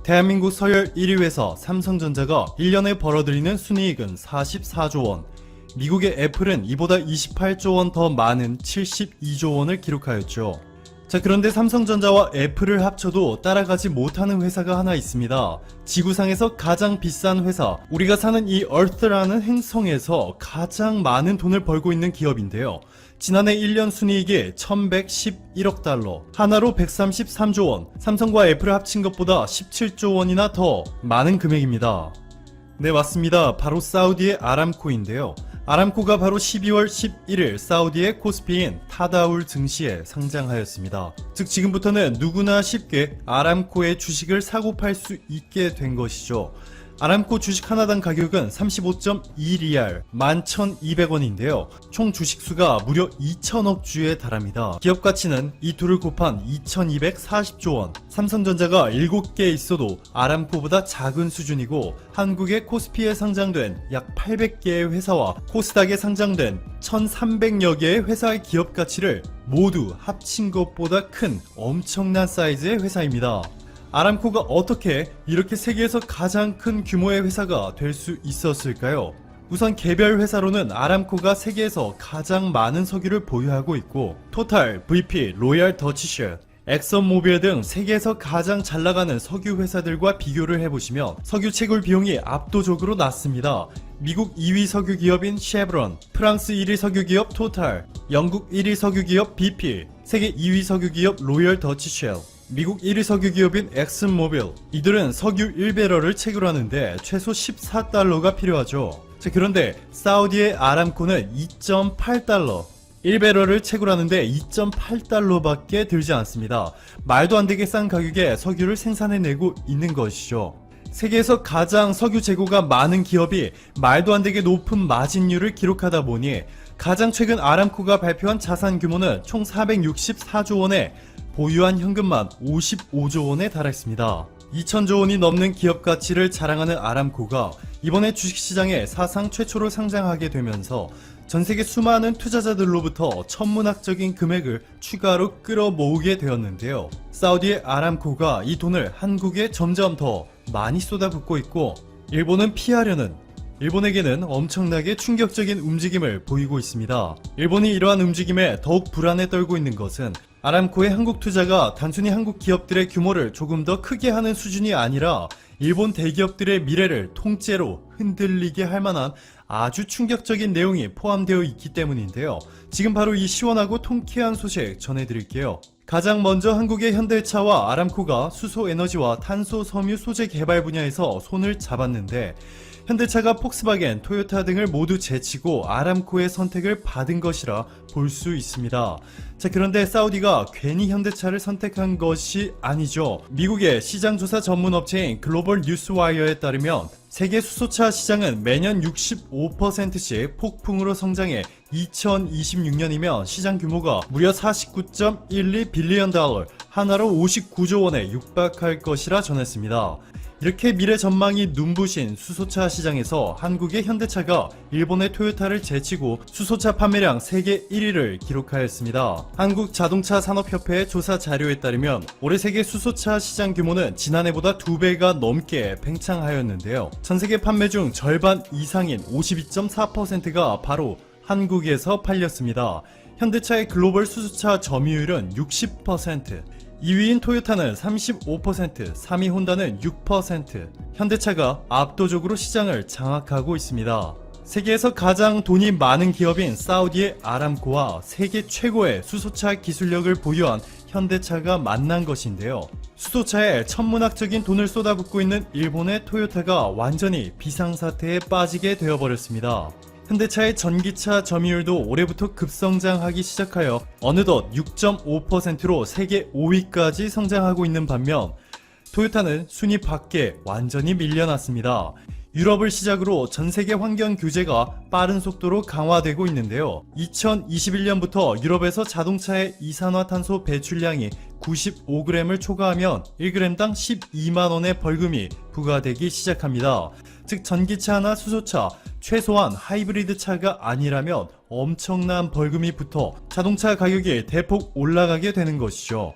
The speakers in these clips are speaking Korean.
대한민국 서열 1위 회사 삼성전자가 1년에 벌어들이는 순이익은 44조 원, 미국의 애플은 이보다 28조 원 더 많은 72조 원을 기록하였죠. 자, 그런데 삼성전자와 애플을 합쳐도 따라가지 못하는 회사가 하나 있습니다. 지구상에서 가장 비싼 회사, 우리가 사는 이 얼스라는 행성에서 가장 많은 돈을 벌고 있는 기업인데요. 지난해 1년 순이익이 1111억 달러, 하나로 133조 원, 삼성과 애플을 합친 것보다 17조 원이나 더 많은 금액입니다. 네, 맞습니다. 바로 사우디의 아람코인데요. 아람코가 바로 12월 11일 사우디의 코스피인 타다울 증시에 상장하였습니다. 즉 지금부터는 누구나 쉽게 아람코의 주식을 사고 팔 수 있게 된 것이죠. 아람코 주식 하나당 가격은 35.2리알, 11,200원인데요. 총 주식수가 무려 2천억 주에 달합니다. 기업 가치는 이 둘을 곱한 2,240조 원. 삼성전자가 7개 있어도 아람코보다 작은 수준이고, 한국의 코스피에 상장된 약 800개의 회사와 코스닥에 상장된 1,300여 개의 회사의 기업 가치를 모두 합친 것보다 큰 엄청난 사이즈의 회사입니다. 아람코가 어떻게 이렇게 세계에서 가장 큰 규모의 회사가 될 수 있었을까요? 우선 개별 회사로는 아람코가 세계에서 가장 많은 석유를 보유하고 있고, 토탈, BP, 로얄 더치쉘, 엑선모빌 등 세계에서 가장 잘 나가는 석유 회사들과 비교를 해보시면 석유 채굴 비용이 압도적으로 낮습니다. 미국 2위 석유 기업인 쉐브론, 프랑스 1위 석유 기업 토탈, 영국 1위 석유 기업 BP, 세계 2위 석유 기업 로얄 더치쉘, 미국 1위 석유 기업인 엑슨모빌, 이들은 석유 1배럴을 채굴하는데 최소 14달러가 필요하죠. 자, 그런데 사우디의 아람코는 2.8달러, 1배럴을 채굴하는데 2.8달러밖에 들지 않습니다. 말도 안 되게 싼 가격에 석유를 생산해내고 있는 것이죠. 세계에서 가장 석유 재고가 많은 기업이 말도 안 되게 높은 마진율을 기록하다 보니 가장 최근 아람코가 발표한 자산 규모는 총 464조 원에 보유한 현금만 55조 원에 달했습니다. 2천조 원이 넘는 기업 가치를 자랑하는 아람코가 이번에 주식시장에 사상 최초로 상장하게 되면서 전세계 수많은 투자자들로부터 천문학적인 금액을 추가로 끌어모으게 되었는데요. 사우디의 아람코가 이 돈을 한국에 점점 더 많이 쏟아붓고 있고, 일본은 피하려는, 일본에게는 엄청나게 충격적인 움직임을 보이고 있습니다. 일본이 이러한 움직임에 더욱 불안에 떨고 있는 것은 아람코의 한국 투자가 단순히 한국 기업들의 규모를 조금 더 크게 하는 수준이 아니라 일본 대기업들의 미래를 통째로 흔들리게 할 만한 아주 충격적인 내용이 포함되어 있기 때문인데요. 지금 바로 이 시원하고 통쾌한 소식 전해드릴게요. 가장 먼저 한국의 현대차와 아람코가 수소에너지와 탄소 섬유 소재 개발 분야에서 손을 잡았는데, 현대차가 폭스바겐, 토요타 등을 모두 제치고 아람코의 선택을 받은 것이라 볼 수 있습니다. 자, 그런데 사우디가 괜히 현대차를 선택한 것이 아니죠. 미국의 시장조사 전문 업체인 글로벌 뉴스와이어에 따르면 세계 수소차 시장은 매년 65%씩 폭풍으로 성장해 2026년이면 시장 규모가 무려 49.12 빌리언 달러, 하나로 59조 원에 육박할 것이라 전했습니다. 이렇게 미래 전망이 눈부신 수소차 시장에서 한국의 현대차가 일본의 토요타를 제치고 수소차 판매량 세계 1위를 기록하였습니다. 한국자동차산업협회의 조사 자료에 따르면 올해 세계 수소차 시장 규모는 지난해보다 2배가 넘게 팽창하였는데요. 전세계 판매 중 절반 이상인 52.4%가 바로 한국에서 팔렸습니다. 현대차의 글로벌 수소차 점유율은 60%, 2위인 토요타는 35%, 3위 혼다는 6%, 현대차가 압도적으로 시장을 장악하고 있습니다. 세계에서 가장 돈이 많은 기업인 사우디의 아람코와 세계 최고의 수소차 기술력을 보유한 현대차가 만난 것인데요. 수소차에 천문학적인 돈을 쏟아붓고 있는 일본의 토요타가 완전히 비상사태에 빠지게 되어버렸습니다. 현대차의 전기차 점유율도 올해부터 급성장하기 시작하여 어느덧 6.5%로 세계 5위까지 성장하고 있는 반면 토요타는 순위 밖에 완전히 밀려났습니다. 유럽을 시작으로 전세계 환경 규제가 빠른 속도로 강화되고 있는데요. 2021년부터 유럽에서 자동차의 이산화탄소 배출량이 95g을 초과하면 1g당 12만원의 벌금이 부과되기 시작합니다. 즉 전기차나 수소차, 최소한 하이브리드 차가 아니라면 엄청난 벌금이 붙어 자동차 가격이 대폭 올라가게 되는 것이죠.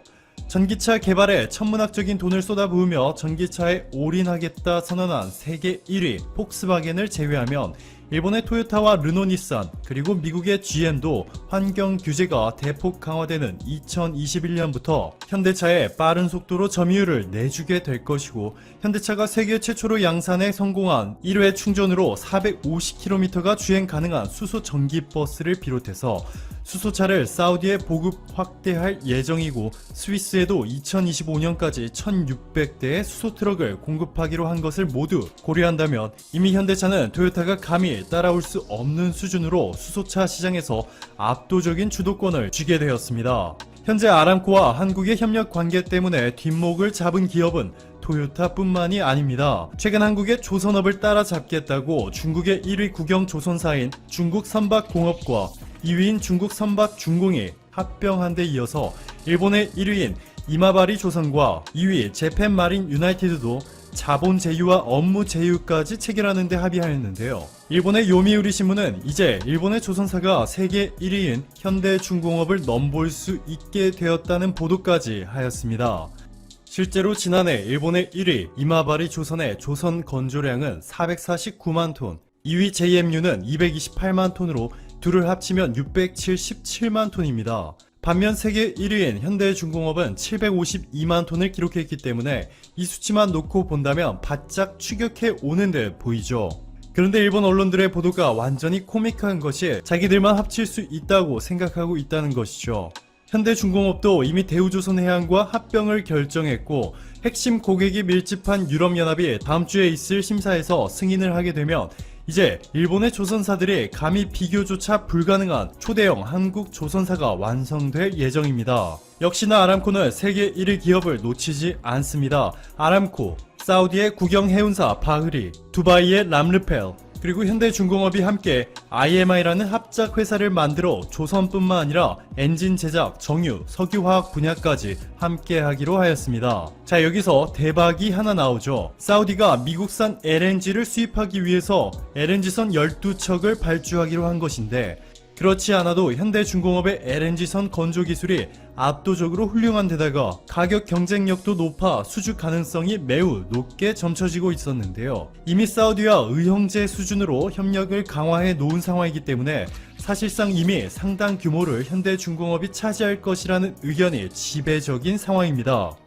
전기차 개발에 천문학적인 돈을 쏟아부으며 전기차에 올인하겠다 선언한 세계 1위 폭스바겐을 제외하면 일본의 토요타와 르노-닛산 그리고 미국의 GM도 환경 규제가 대폭 강화되는 2021년부터 현대차에 빠른 속도로 점유율을 내주게 될 것이고, 현대차가 세계 최초로 양산에 성공한 1회 충전으로 450km가 주행 가능한 수소 전기버스를 비롯해서 수소차를 사우디에 보급 확대할 예정이고, 스위스에도 2025년까지 1600대의 수소 트럭을 공급하기로 한 것을 모두 고려한다면 이미 현대차는 토요타가 감히 따라올 수 없는 수준으로 수소차 시장에서 압도적인 주도권을 쥐게 되었습니다. 현재 아람코와 한국의 협력 관계 때문에 뒷목을 잡은 기업은 토요타뿐만이 아닙니다. 최근 한국의 조선업을 따라잡겠다고 중국의 1위 국영 조선사인 중국 선박공업과 2위인 중국 선박중공이 합병한 데 이어서 일본의 1위인 이마바리 조선과 2위 재팬마린 유나이티드도 자본 제휴와 업무 제휴까지 체결하는 데 합의하였는데요. 일본의 요미우리 신문은 이제 일본의 조선사가 세계 1위인 현대중공업을 넘볼 수 있게 되었다는 보도까지 하였습니다. 실제로 지난해 일본의 1위 이마바리 조선의 조선 건조량은 449만 톤, 2위 JMU는 228만 톤으로 둘을 합치면 677만 톤입니다. 반면 세계 1위인 현대중공업은 752만 톤을 기록했기 때문에 이 수치만 놓고 본다면 바짝 추격해 오는 듯 보이죠. 그런데 일본 언론들의 보도가 완전히 코믹한 것이 자기들만 합칠 수 있다고 생각하고 있다는 것이죠. 현대중공업도 이미 대우조선해양과 합병을 결정했고, 핵심 고객이 밀집한 유럽연합이 다음 주에 있을 심사에서 승인을 하게 되면 이제 일본의 조선사들이 감히 비교조차 불가능한 초대형 한국 조선사가 완성될 예정입니다. 역시나 아람코는 세계 1위 기업을 놓치지 않습니다. 아람코, 사우디의 국영해운사 바흐리, 두바이의 람르펠, 그리고 현대중공업이 함께 IMI라는 합작 회사를 만들어 조선뿐만 아니라 엔진 제작, 정유, 석유화학 분야까지 함께 하기로 하였습니다. 자, 여기서 대박이 하나 나오죠. 사우디가 미국산 LNG를 수입하기 위해서 LNG선 12척을 발주하기로 한 것인데, 그렇지 않아도 현대중공업의 LNG선 건조 기술이 압도적으로 훌륭한 데다가 가격 경쟁력도 높아 수주 가능성이 매우 높게 점쳐지고 있었는데요. 이미 사우디와 의형제 수준으로 협력을 강화해 놓은 상황이기 때문에 사실상 이미 상당 규모를 현대중공업이 차지할 것이라는 의견이 지배적인 상황입니다.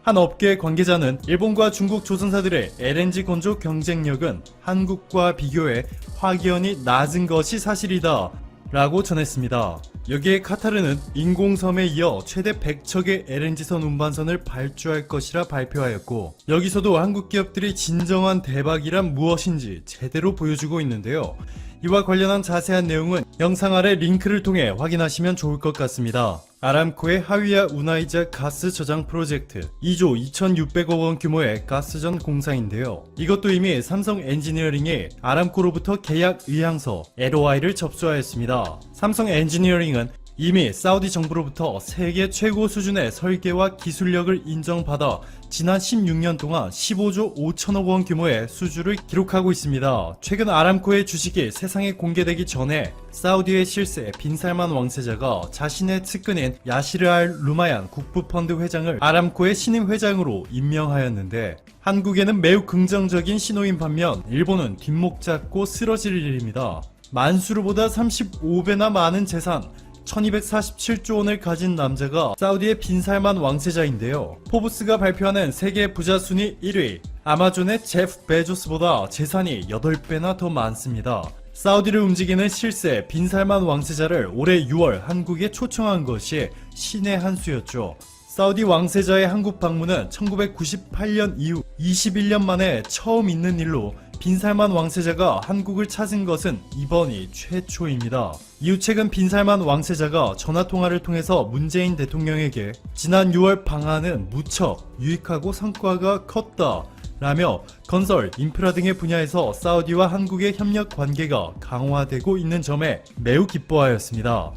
한 업계 관계자는 일본과 중국 조선사들의 LNG 건조 경쟁력은 한국과 비교해 확연히 낮은 것이 사실이다 라고 전했습니다. 여기에 카타르는 인공섬에 이어 최대 100척의 LNG선 운반선을 발주할 것이라 발표하였고, 여기서도 한국 기업들이 진정한 대박이란 무엇인지 제대로 보여주고 있는데요. 이와 관련한 자세한 내용은 영상 아래 링크를 통해 확인하시면 좋을 것 같습니다. 아람코의 하위야 우나이자 가스 저장 프로젝트 2조 2600억 원 규모의 가스전 공사인데요. 이것도 이미 삼성 엔지니어링이 아람코로부터 계약 의향서 LOI를 접수하였습니다. 삼성 엔지니어링은 이미 사우디 정부로부터 세계 최고 수준의 설계와 기술력을 인정받아 지난 16년 동안 15조 5천억 원 규모의 수주를 기록하고 있습니다. 최근 아람코의 주식이 세상에 공개되기 전에 사우디의 실세 빈살만 왕세자가 자신의 측근인 야시르 알 루마얀 국부펀드 회장을 아람코의 신임 회장으로 임명하였는데, 한국에는 매우 긍정적인 신호인 반면 일본은 뒷목 잡고 쓰러질 일입니다. 만수르보다 35배나 많은 재산, 1247조 원을 가진 남자가 사우디의 빈살만 왕세자인데요. 포브스가 발표하는 세계 부자 순위 1위, 아마존의 제프 베조스보다 재산이 8배나 더 많습니다. 사우디를 움직이는 실세 빈살만 왕세자를 올해 6월 한국에 초청한 것이 신의 한 수였죠. 사우디 왕세자의 한국 방문은 1998년 이후 21년 만에 처음 있는 일로 빈살만 왕세자가 한국을 찾은 것은 이번이 최초입니다. 이후 최근 빈살만 왕세자가 전화통화를 통해서 문재인 대통령에게 지난 6월 방한은 무척 유익하고 성과가 컸다 라며 건설, 인프라 등의 분야에서 사우디와 한국의 협력 관계가 강화되고 있는 점에 매우 기뻐하였습니다.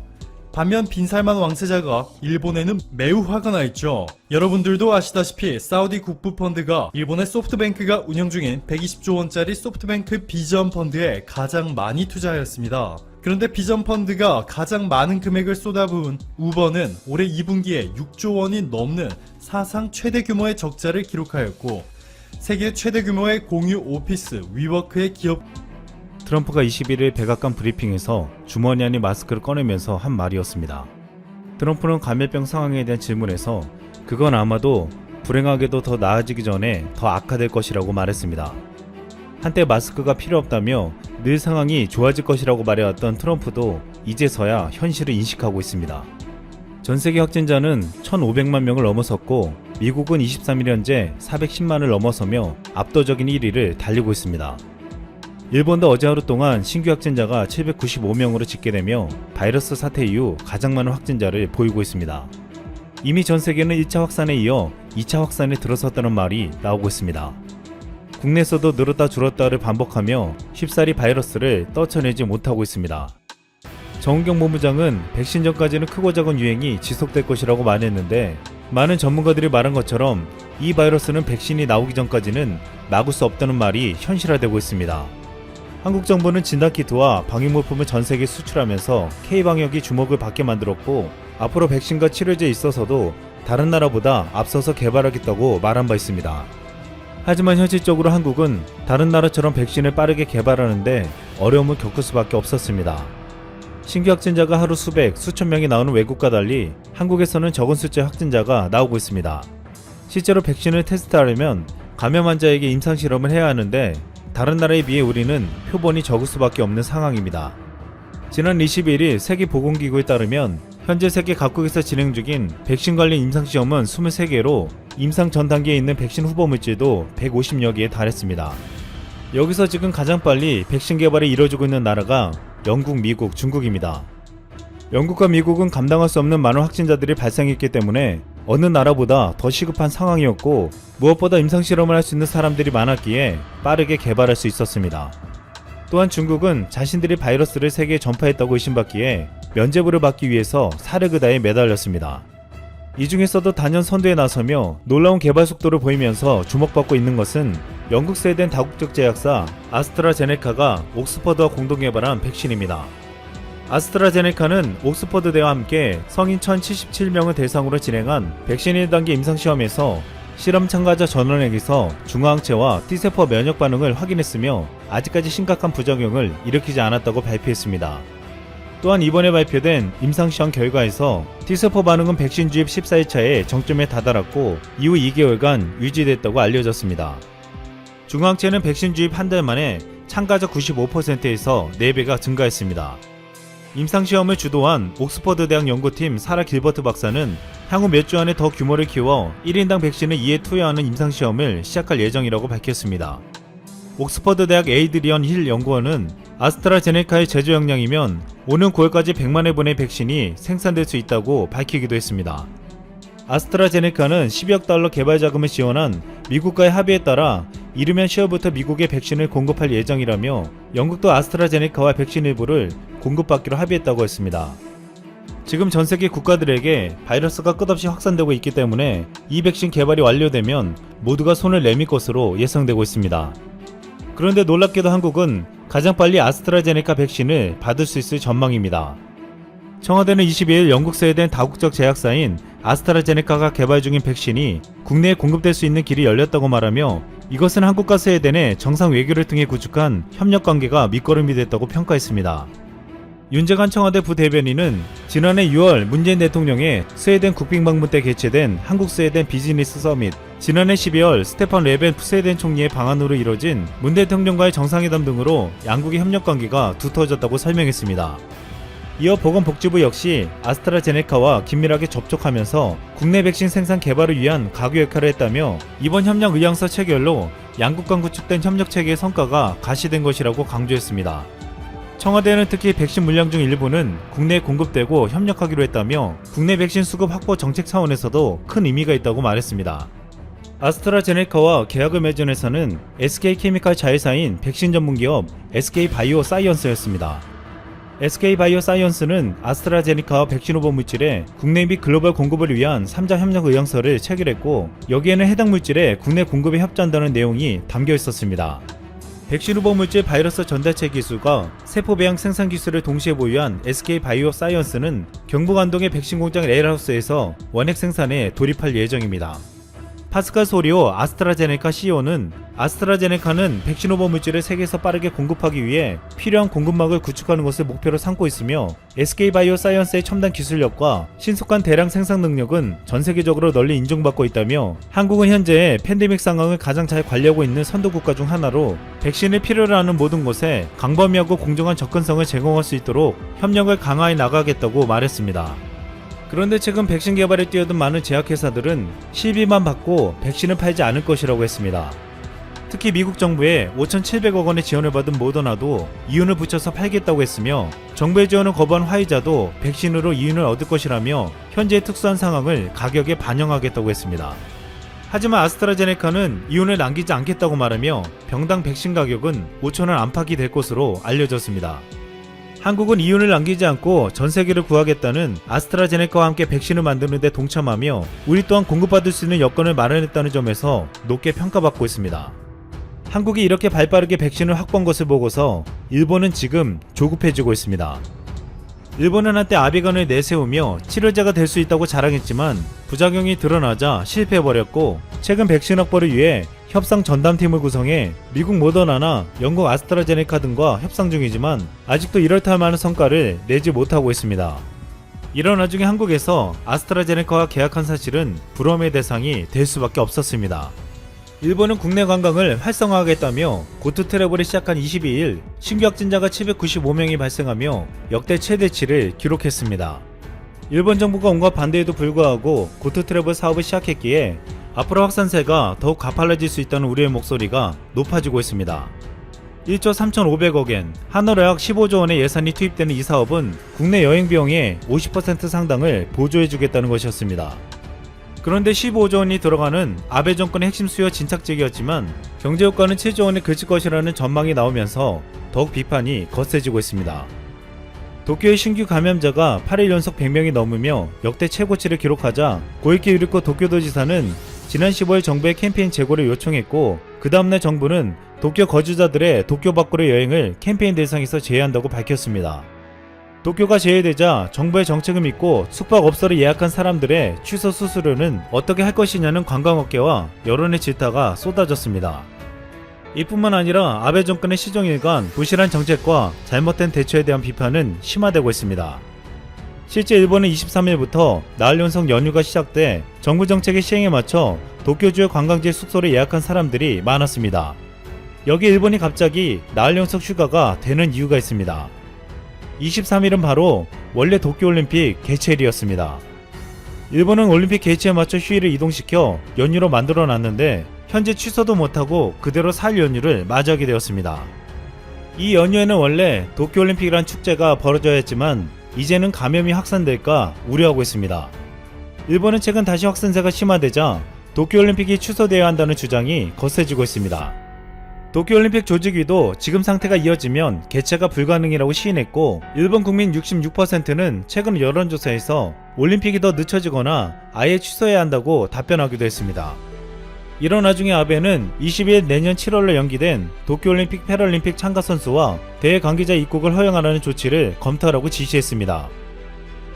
반면 빈살만 왕세자가 일본에는 매우 화가 나 있죠. 여러분들도 아시다시피 사우디 국부펀드가 일본의 소프트뱅크가 운영 중인 120조 원짜리 소프트뱅크 비전 펀드에 가장 많이 투자하였습니다. 그런데 비전 펀드가 가장 많은 금액을 쏟아부은 우버는 올해 2분기에 6조 원이 넘는 사상 최대 규모의 적자를 기록하였고, 세계 최대 규모의 공유 오피스 위워크의 기업. 트럼프가 21일 백악관 브리핑에서 주머니 안의 마스크를 꺼내면서 한 말이었습니다. 트럼프는 감염병 상황에 대한 질문에서 그건 아마도 불행하게도 더 나아지기 전에 더 악화될 것이라고 말했습니다. 한때 마스크가 필요 없다며 늘 상황이 좋아질 것이라고 말해왔던 트럼프도 이제서야 현실을 인식하고 있습니다. 전세계 확진자는 1,500만 명을 넘어섰고 미국은 23일 현재 410만을 넘어서며 압도적인 1위를 달리고 있습니다. 일본도 어제 하루 동안 신규 확진자가 795명으로 집계되며 바이러스 사태 이후 가장 많은 확진자를 보이고 있습니다. 이미 전 세계는 1차 확산에 이어 2차 확산에 들어섰다는 말이 나오고 있습니다. 국내에서도 늘었다 줄었다를 반복하며 쉽사리 바이러스를 떨쳐내지 못하고 있습니다. 정은경 본부장은 백신 전까지는 크고 작은 유행이 지속될 것이라고 말했는데, 많은 전문가들이 말한 것처럼 이 바이러스는 백신이 나오기 전까지는 막을 수 없다는 말이 현실화되고 있습니다. 한국 정부는 진단키트와 방역물품을 전 세계에 수출하면서 K방역이 주목을 받게 만들었고, 앞으로 백신과 치료제에 있어서도 다른 나라보다 앞서서 개발하겠다고 말한 바 있습니다. 하지만 현실적으로 한국은 다른 나라처럼 백신을 빠르게 개발하는데 어려움을 겪을 수밖에 없었습니다. 신규 확진자가 하루 수백, 수천 명이 나오는 외국과 달리 한국에서는 적은 숫자의 확진자가 나오고 있습니다. 실제로 백신을 테스트하려면 감염 환자에게 임상실험을 해야 하는데, 다른 나라에 비해 우리는 표본이 적을 수밖에 없는 상황입니다. 지난 21일 세계보건기구에 따르면 현재 세계 각국에서 진행 중인 백신 관련 임상시험은 23개로 임상 전 단계에 있는 백신 후보 물질도 150여 개에 달했습니다. 여기서 지금 가장 빨리 백신 개발이 이루어지고 있는 나라가 영국, 미국, 중국입니다. 영국과 미국은 감당할 수 없는 많은 확진자들이 발생했기 때문에 어느 나라보다 더 시급한 상황이었고, 무엇보다 임상실험을 할 수 있는 사람들이 많았기에 빠르게 개발할 수 있었습니다. 또한 중국은 자신들이 바이러스를 세계에 전파했다고 의심받기에 면죄부를 받기 위해서 사르그다에 매달렸습니다. 이 중에서도 단연 선두에 나서며 놀라운 개발 속도를 보이면서 주목받고 있는 것은 영국 스웨덴 다국적 제약사 아스트라제네카가 옥스퍼드와 공동 개발한 백신입니다. 아스트라제네카는 옥스퍼드대와 함께 성인 1,077명을 대상으로 진행한 백신 1단계 임상시험에서 실험 참가자 전원에게서 중화항체와 T세포 면역 반응을 확인했으며 아직까지 심각한 부작용을 일으키지 않았다고 발표했습니다. 또한 이번에 발표된 임상시험 결과에서 T세포 반응은 백신 주입 14일차에 정점에 다다랐고 이후 2개월간 유지됐다고 알려졌습니다. 중화항체는 백신 주입 한 달 만에 참가자 95%에서 4배가 증가했습니다. 임상시험을 주도한 옥스퍼드 대학 연구팀 사라 길버트 박사는 향후 몇 주 안에 더 규모를 키워 1인당 백신을 2회 투여하는 임상시험을 시작할 예정이라고 밝혔습니다. 옥스퍼드 대학 에이드리언 힐 연구원은 아스트라제네카의 제조 역량이면 오는 9월까지 100만 회분의 백신이 생산될 수 있다고 밝히기도 했습니다. 아스트라제네카는 10억 달러 개발 자금을 지원한 미국과의 합의에 따라 이르면 10월부터 미국에 백신을 공급할 예정이라며 영국도 아스트라제네카와 백신 일부를 공급받기로 합의했다고 했습니다. 지금 전 세계 국가들에게 바이러스가 끝없이 확산되고 있기 때문에 이 백신 개발이 완료되면 모두가 손을 내밀 것으로 예상되고 있습니다. 그런데 놀랍게도 한국은 가장 빨리 아스트라제네카 백신을 받을 수 있을 전망입니다. 청와대는 22일 영국 스웨덴 다국적 제약사인 아스트라제네카가 개발 중인 백신이 국내에 공급될 수 있는 길이 열렸다고 말하며, 이것은 한국과 스웨덴의 정상 외교를 통해 구축한 협력관계가 밑거름이 됐다고 평가했습니다. 윤재관 청와대 부대변인은 지난해 6월 문재인 대통령의 스웨덴 국빈 방문 때 개최된 한국 스웨덴 비즈니스 서밋, 지난해 12월 스테판 레벤 스웨덴 총리의 방한으로 이뤄진 문 대통령과의 정상회담 등으로 양국의 협력관계가 두터워졌다고 설명했습니다. 이어 보건복지부 역시 아스트라제네카와 긴밀하게 접촉하면서 국내 백신 생산 개발을 위한 가구 역할을 했다며, 이번 협력 의향서 체결로 양국 간 구축된 협력체계의 성과가 가시된 것이라고 강조했습니다. 청와대는 특히 백신 물량 중 일부는 국내에 공급되고 협력하기로 했다며, 국내 백신 수급 확보 정책 차원에서도 큰 의미가 있다고 말했습니다. 아스트라제네카와 계약을 맺은 회사는 SK케미칼 자회사인 백신 전문기업 SK바이오사이언스였습니다. SK바이오사이언스는 아스트라제네카와 백신 후보 물질의 국내 및 글로벌 공급을 위한 3자 협력 의향서를 체결했고, 여기에는 해당 물질의 국내 공급에 협조한다는 내용이 담겨 있었습니다. 백신 후보 물질 바이러스 전달체 기술과 세포 배양 생산 기술을 동시에 보유한 SK바이오사이언스는 경북 안동의 백신 공장 레일하우스에서 원액 생산에 돌입할 예정입니다. 파스칼 소리오 아스트라제네카 CEO는 아스트라제네카는 백신 후보 물질을 세계에서 빠르게 공급하기 위해 필요한 공급망을 구축하는 것을 목표로 삼고 있으며, SK바이오사이언스의 첨단 기술력과 신속한 대량 생산 능력은 전 세계적으로 널리 인정받고 있다며, 한국은 현재 팬데믹 상황을 가장 잘 관리하고 있는 선도 국가 중 하나로 백신을 필요로 하는 모든 곳에 광범위하고 공정한 접근성을 제공할 수 있도록 협력을 강화해 나가겠다고 말했습니다. 그런데 최근 백신 개발에 뛰어든 많은 제약회사들은 실비만 받고 백신을 팔지 않을 것이라고 했습니다. 특히 미국 정부의 5,700억 원의 지원을 받은 모더나도 이윤을 붙여서 팔겠다고 했으며, 정부의 지원을 거부한 화이자도 백신으로 이윤을 얻을 것이라며 현재의 특수한 상황을 가격에 반영하겠다고 했습니다. 하지만 아스트라제네카는 이윤을 남기지 않겠다고 말하며 병당 백신 가격은 5,000원 안팎이 될 것으로 알려졌습니다. 한국은 이윤을 남기지 않고 전 세계를 구하겠다는 아스트라제네카와 함께 백신을 만드는 데 동참하며 우리 또한 공급받을 수 있는 여건을 마련했다는 점에서 높게 평가받고 있습니다. 한국이 이렇게 발빠르게 백신을 확보한 것을 보고서 일본은 지금 조급해지고 있습니다. 일본은 한때 아비간을 내세우며 치료제가 될 수 있다고 자랑했지만 부작용이 드러나자 실패해버렸고, 최근 백신 확보를 위해 협상 전담팀을 구성해 미국 모더나나 영국 아스트라제네카 등과 협상 중이지만 아직도 이렇다 할 만한 성과를 내지 못하고 있습니다. 이런 와중에 한국에서 아스트라제네카와 계약한 사실은 부러움의 대상이 될 수밖에 없었습니다. 일본은 국내 관광을 활성화하겠다며 고트 트래블을 시작한 22일 신규 확진자가 795명이 발생하며 역대 최대치를 기록했습니다. 일본 정부가 온갖 반대에도 불구하고 고트 트래블 사업을 시작했기에 앞으로 확산세가 더욱 가팔라질 수 있다는 우려의 목소리가 높아지고 있습니다. 1조 3,500억엔, 한화로 약 15조 원의 예산이 투입되는 이 사업은 국내 여행 비용의 50% 상당을 보조해주겠다는 것이었습니다. 그런데 15조 원이 들어가는 아베 정권의 핵심 수요 진착지기였지만 경제효과는 7조 원에 그칠 것이라는 전망이 나오면서 더욱 비판이 거세지고 있습니다. 도쿄의 신규 감염자가 8일 연속 100명이 넘으며 역대 최고치를 기록하자 고이케 유리코 도쿄도지사는 지난 15일 정부의 캠페인 재고를 요청했고, 그 다음날 정부는 도쿄 거주자들의 도쿄 밖으로 여행을 캠페인 대상에서 제외한다고 밝혔습니다. 도쿄가 제외되자 정부의 정책을 믿고 숙박업소를 예약한 사람들의 취소 수수료는 어떻게 할 것이냐는 관광업계와 여론의 질타가 쏟아졌습니다. 이뿐만 아니라 아베 정권의 시종일관 부실한 정책과 잘못된 대처에 대한 비판은 심화되고 있습니다. 실제 일본은 23일부터 나흘 연속 연휴가 시작돼 정부 정책의 시행에 맞춰 도쿄주의 관광지 숙소를 예약한 사람들이 많았습니다. 여기 일본이 갑자기 나흘 연속 휴가가 되는 이유가 있습니다. 23일은 바로 원래 도쿄올림픽 개최일이었습니다. 일본은 올림픽 개최에 맞춰 휴일을 이동시켜 연휴로 만들어놨는데 현재 취소도 못하고 그대로 4일 연휴를 맞이하게 되었습니다. 이 연휴에는 원래 도쿄올림픽이란 축제가 벌어져야 했지만 이제는 감염이 확산될까 우려하고 있습니다. 일본은 최근 다시 확산세가 심화되자 도쿄올림픽이 취소되어야 한다는 주장이 거세지고 있습니다. 도쿄올림픽 조직위도 지금 상태가 이어지면 개최가 불가능이라고 시인했고, 일본 국민 66%는 최근 여론조사에서 올림픽이 더 늦춰지거나 아예 취소해야 한다고 답변하기도 했습니다. 이런 와중에 아베는 20일 내년 7월로 연기된 도쿄올림픽 패럴림픽 참가 선수와 대회 관계자 입국을 허용하라는 조치를 검토하라고 지시했습니다.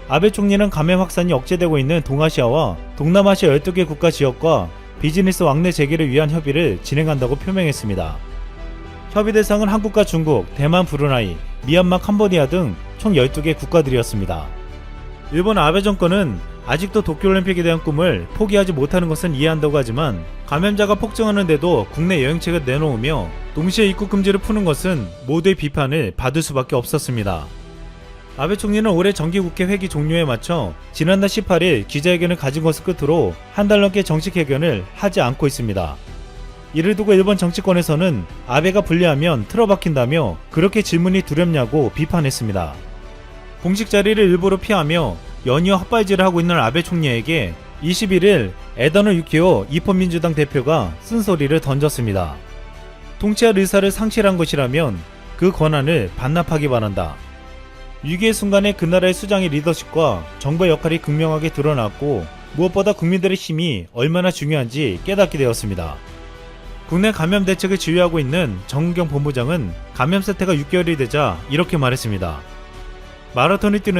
아베 총리는 감염 확산이 억제되고 있는 동아시아와 동남아시아 12개 국가 지역과 비즈니스 왕래 재개를 위한 협의를 진행한다고 표명했습니다. 협의 대상은 한국과 중국, 대만, 브루나이, 미얀마, 캄보디아 등 총 12개 국가들이었습니다. 일본 아베 정권은 아직도 도쿄올림픽에 대한 꿈을 포기하지 못하는 것은 이해한다고 하지만 감염자가 폭증하는데도 국내 여행책을 내놓으며 동시에 입국 금지를 푸는 것은 모두의 비판을 받을 수밖에 없었습니다. 아베 총리는 올해 정기국회 회기 종료에 맞춰 지난달 18일 기자회견을 가진 것을 끝으로 한 달 넘게 정식 회견을 하지 않고 있습니다. 이를 두고 일본 정치권에서는 아베가 불리하면 틀어박힌다며 그렇게 질문이 두렵냐고 비판했습니다. 공식 자리를 일부러 피하며 연이어 헛발질을 하고 있는 아베 총리에게 21일 에다노 유키오 입헌민주당 대표가 쓴소리를 던졌습니다. 통치할 의사를 상실한 것이라면 그 권한을 반납하기 바란다. 위기의 순간에 그 나라의 수장의 리더십과 정부의 역할이 극명하게 드러났고 무엇보다 국민들의 힘이 얼마나 중요한지 깨닫게 되었습니다. 국내 감염 대책을 지휘하고 있는 정은경 본부장은 감염 사태가 6개월이 되자 이렇게 말했습니다. 마라톤을 뛰는